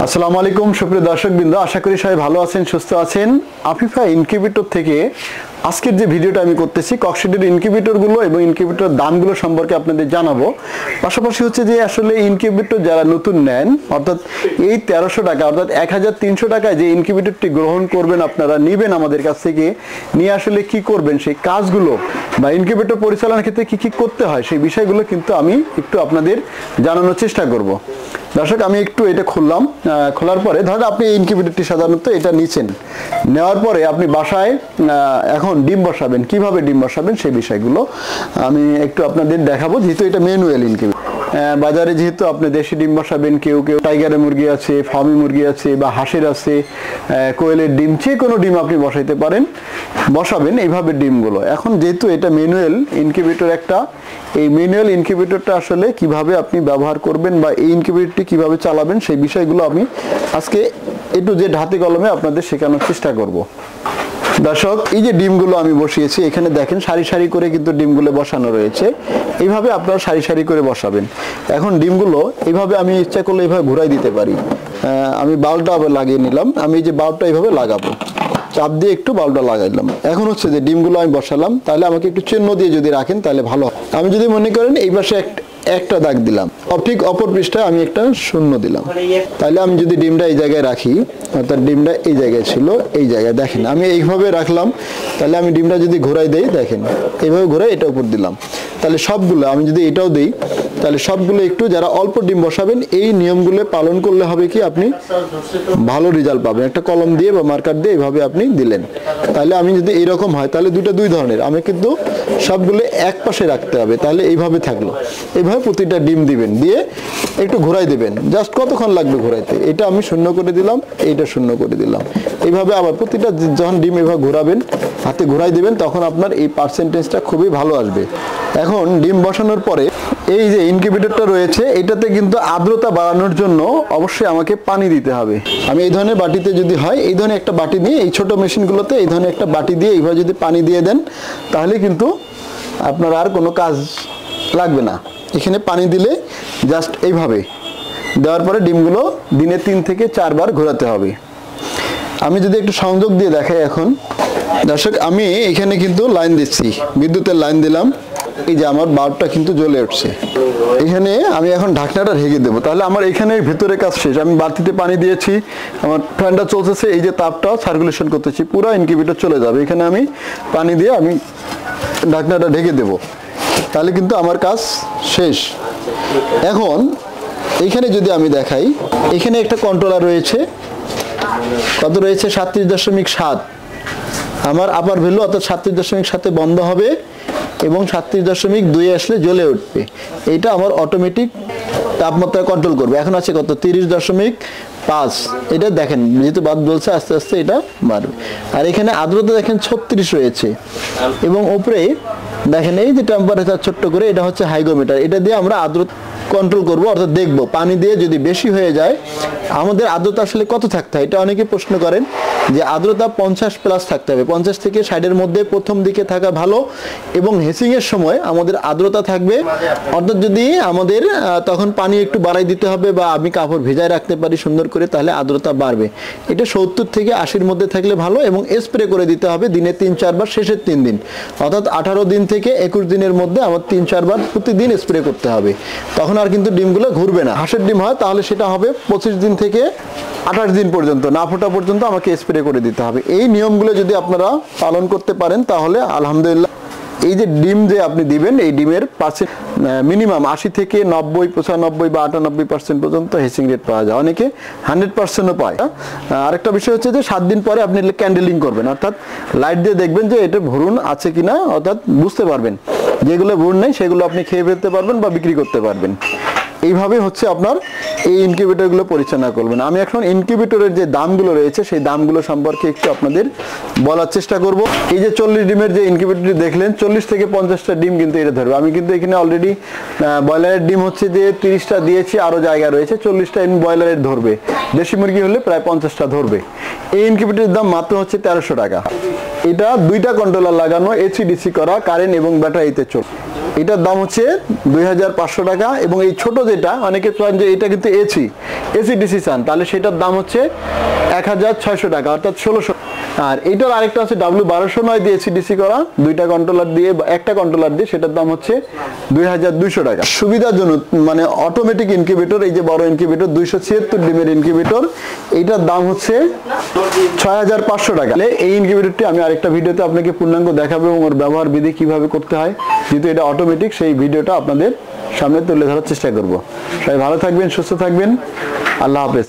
আসসালামু আলাইকুম সুপ্রিয় দর্শকবৃন্দ, আশা করি সবাই ভালো আছেন, সুস্থ আছেন। আফিফা ইনকিউবেটর থেকে আজকের যে ভিডিওটা আমি করতেছি ককশিটের ইনকিউবেটরগুলো এবং ইনকিউবেটর দামগুলো সম্পর্কে আপনাদের জানাবো। পাশাপাশি হচ্ছে যে আসলে ইনকিউবেটর যারা নতুন নেন, অর্থাৎ এই 1300 টাকা অর্থাৎ 1300 টাকায় যে ইনকিউবেটরটি গ্রহণ করবেন, আপনারা নেবেন আমাদের কাছ থেকে, নিয়ে আসলে কি করবেন সেই কাজগুলো বা ইনকিউবেটর পরিচালনার ক্ষেত্রে কি কি করতে হয় সেই বিষয়গুলো কিন্তু আমি একটু আপনাদের জানানোর চেষ্টা করব। দর্শক, আমি একটু এটা খুললাম, খোলার পরে ধরেন আপনি এই ইনকিউবেটরটি সাধারণত এটা নিচ্ছেন, নেওয়ার পরে আপনি বাসায় এখন ডিম বসাবেন, কিভাবে ডিম বসাবেন সেই বিষয়গুলো আমি একটু আপনাদের দেখাবো। যেহেতু এটা ম্যানুয়াল ইনকিউবেটর, বাজারে যেহেতু আপনি দেশি ডিম বসাবেন, কেউ কেউ টাইগারের মুরগি আছে, ফার্মি মুরগি আছে বা হাঁসের আছে, কোয়েলের ডিম, যে কোনো ডিম আপনি বসাইতে পারেন, বসাবেন এইভাবে ডিমগুলো। এখন যেহেতু এটা ম্যানুয়াল ইনকিউবেটর একটা, এই ম্যানুয়াল ইনকিউবেটরটা আসলে কিভাবে আপনি ব্যবহার করবেন বা এই ইনকিউবেটরটি কিভাবে চালাবেন সেই বিষয়গুলো আমি আজকে একটু যে হাতে কলমে আপনাদের শেখানোর চেষ্টা করব। দর্শক, এই যে ডিমগুলো আমি বসিয়েছি, এখানে দেখেন সারি সারি করে কিন্তু ডিমগুলো বসানো রয়েছে। এইভাবে আপনারা সারি সারি করে বসাবেন। এখন ডিমগুলো এইভাবে আমি ইচ্ছা করলে এইভাবে ঘুরাই দিতে পারি। আমি বাল্বটা আবার লাগিয়ে নিলাম, আমি এই যে বাল্বটা এইভাবে লাগাবো, চাপ দিয়ে একটু বাল্বটা লাগাইলাম। এখন হচ্ছে যে ডিমগুলো আমি বসালাম, তাহলে আমাকে একটু চিহ্ন দিয়ে যদি রাখেন তাহলে ভালো। আমি যদি মনে করেন এই পাশে একটা দাগ দিলাম, ঠিক অপর পৃষ্ঠায় আমি একটা শূন্য দিলাম, তাহলে আমি যদি ডিমটা এই জায়গায় রাখি, অর্থাৎ ডিমটা এই জায়গায় ছিল, এই জায়গায় দেখেন আমি এইভাবে রাখলাম, তাহলে আমি ডিমটা যদি ঘোরাই দেই, দেখেন এইভাবে ঘোরাই এটা উপর দিলাম, তাহলে সবগুলো আমি যদি এটাও দিই, তাহলে সবগুলো একটু যারা অল্প ডিম বসাবেন এই নিয়মগুলো পালন করলে হবে কি আপনি ভালো রেজাল্ট পাবেন। একটা কলম দিয়ে বা মার্কার দিয়ে এইভাবে আপনি দিলেন, তাহলে আমি যদি এইরকম হয় তাহলে দুই ধরনের, আমি কিন্তু সবগুলো এক পাশে রাখতে হবে, তাহলে এইভাবে থাকলো। এইভাবে প্রতিটা ডিম দিবেন, দিয়ে একটু ঘোরাই দেবেন। জাস্ট কতক্ষণ লাগবে ঘোরাইতে, এটা আমি শূন্য করে দিলাম, এইটা শূন্য করে দিলাম। এইভাবে আবার প্রতিটা যখন ডিম এভাবে ঘোরাবেন, হাতে ঘোরাই দিবেন, তখন আপনার এই পার্সেন্টেজটা খুবই ভালো আসবে। এখন ডিম বসানোর পরে এই যে ইনকিউবেটরটা রয়েছে, এটাতে কিন্তু আর্দ্রতা বাড়ানোর জন্য অবশ্যই আমাকে পানি দিতে হবে। আমি এই ধরনের বাটিতে যদি হয়, এই ধরনের একটা বাটি নিয়ে, এই ছোট মেশিনগুলোতে এই ধরনের একটা বাটি দিয়ে এইভাবে যদি পানি দিয়ে দেন, তাহলে কিন্তু আপনার আর কোনো কাজ লাগবে না। এখানে পানি দিলে জাস্ট এইভাবে দেওয়ার পরে ডিমগুলো দিনে 3 থেকে 4 বার ঘোরাতে হবে। আমি যদি একটু সংযোগ দিয়ে দেখাই, এখন দর্শক আমি এখানে কিন্তু লাইন দিচ্ছি, বিদ্যুতের লাইন দিলাম, এই যে আমার বাল্বটা কিন্তু জ্বলে উঠছে। এখানে আমি এখন ঢাকনাটা ঢেকে দেবো, তাহলে আমার এখানে ভেতরে কাজ শেষ। আমি বালতিতে পানি দিয়েছি, আমার ফ্যানটা চলতেছে, এই যে তাপটাও সার্কুলেশন করতেছি, পুরো ইনকিউবেটর চলে যাবে। এখানে আমি পানি দিয়ে আমি ঢাকনাটা ঢেকে দেবো, তাহলে কিন্তু আমার কাজ শেষ। এখন এইখানে যদি আমি দেখাই, এখানে একটা কন্ট্রোলার রয়েছে, কত রয়েছে 37.7, আমার আপার ভ্যালু অর্থাৎ 37.7 বন্ধ হবে এবং 37.2 আসলে জ্বলে উঠবে। এইটা আমার অটোমেটিক তাপমাত্রা কন্ট্রোল করবে। এখন আছে কত 30.5, এটা দেখেন যেহেতু বাদ বলছে আস্তে আস্তে এটা বাড়বে। আর এখানে আর্দ্রতা দেখেন 36 রয়েছে এবং উপরে দেখেন এই যে টেম্পারেচার ছোট্ট করে, এটা হচ্ছে হাইগ্রোমিটার, এটা দিয়ে আমরা আর্দ্রতা কন্ট্রোল করবো, অর্থাৎ দেখবো পানি দিয়ে যদি বেশি হয়ে যায় আমাদের আর্দ্রতা আসলে কত থাকতে হয়। এটা অনেকে প্রশ্ন করেন যে আর্দ্রতা 50+ থাকতে হবে, 50 থেকে 60-এর মধ্যে প্রথম দিকে থাকা ভালো, এবং হেসিং এর সময় আমাদের আর্দ্রতা থাকবে, অর্থাৎ যদি আমাদের তখন পানি একটু বাড়াই দিতে হবে বা আমি কাপড় ভেজায় রাখতে পারি সুন্দর করে, তাহলে আর্দ্রতা বাড়বে। এটা 70 থেকে 80-এর মধ্যে থাকলে ভালো, এবং স্প্রে করে দিতে হবে দিনে 3-4 বার, শেষের 3 দিন অর্থাৎ 18 দিন থেকে 21 দিনের মধ্যে আমার 3-4 বার প্রতিদিন স্প্রে করতে হবে। তখন আর কিন্তু ডিমগুলো ঘুরবে না। হাঁসের ডিম হয় তাহলে সেটা হবে 25 দিন থেকে 28 দিন পর্যন্ত, না ফোটা পর্যন্ত আমাকে স্প্রে করে দিতে হবে। এই নিয়মগুলো যদি আপনারা পালন করতে পারেন তাহলে আলহামদুলিল্লাহ এই যে ডিম যে আপনি দিবেন, এই ডিমের পার্সেন্ট মিনিমাম 80 থেকে 90, 95 বা 98% পর্যন্ত হেসিং রেট পাওয়া যায়, অনেকে 100%ও পায়। আরেকটা বিষয় হচ্ছে যে 7 দিন পরে আপনি ক্যান্ডেলিং করবেন, অর্থাৎ লাইট দিয়ে দেখবেন যে এটা ভ্রূণ আছে কিনা, অর্থাৎ বুঝতে পারবেন। যেগুলো ভ্রূণ নেই সেগুলো আপনি খেয়ে ফেলতে পারবেন বা বিক্রি করতে পারবেন। এইভাবে হচ্ছে আপনার এই ইনকিউবেটরগুলো পরিচালনা করবেন। আমি এখন ইনকিউবেটরের যে দামগুলো রয়েছে সেই দামগুলো সম্পর্কে একটু আপনাদের বলার চেষ্টা করব। এই যে 40 ডিমের যে ইনকিউবেটরটি দেখলেন, 40 থেকে 50টা ডিম কিন্তু এটা ধরবে। আমি কিন্তু এখানে অলরেডি ব্রয়লারের ডিম হচ্ছে যে 30টা দিয়েছি, আরও জায়গা রয়েছে, 40টা ব্রয়লারের ধরবে। দেশি মুরগি হলে প্রায় 50টা ধরবে। এই ইনকিউবেটরের দাম মাত্র হচ্ছে 1300 টাকা। এটা 2টা কন্ট্রোলার লাগানো, এসি ডিসি করা, কারেন্ট এবং ব্যাটারিতে চলবে। এটার দাম হচ্ছে 2500 টাকা। এবং এই ছোট যেটা অনেকে চান যে এটা কিন্তু এসি ডিসি চান, তাহলে সেটার দাম হচ্ছে 1600 টাকা, অর্থাৎ 1600। আর এইটার আরেকটা আছে W1209 দিয়ে এসি ডিসি করা, দুইটা কন্ট্রোলার দিয়ে একটা কন্ট্রোলার দিয়ে, সেটার দাম হচ্ছে 2200 টাকা। সুবিধাজনক মানে অটোমেটিক ইনকিউবেটর, এই যে বড় ইনকিউবেটর 276 ডিমের ইনকিউবেটর, এইটার দাম হচ্ছে 6500 টাকা। এই ইনকিউবেটরটি আমি আরেকটা ভিডিওতে আপনাকে পূর্ণাঙ্গ দেখাবো এবং ওর ব্যবহার বিধি কিভাবে করতে হয়, যেহেতু এটা অটোমেটিক, সেই ভিডিওটা আপনাদের সামনে তুলে ধরার চেষ্টা করব। সবাই ভালো থাকবেন, সুস্থ থাকবেন, আল্লাহ হাফেজ।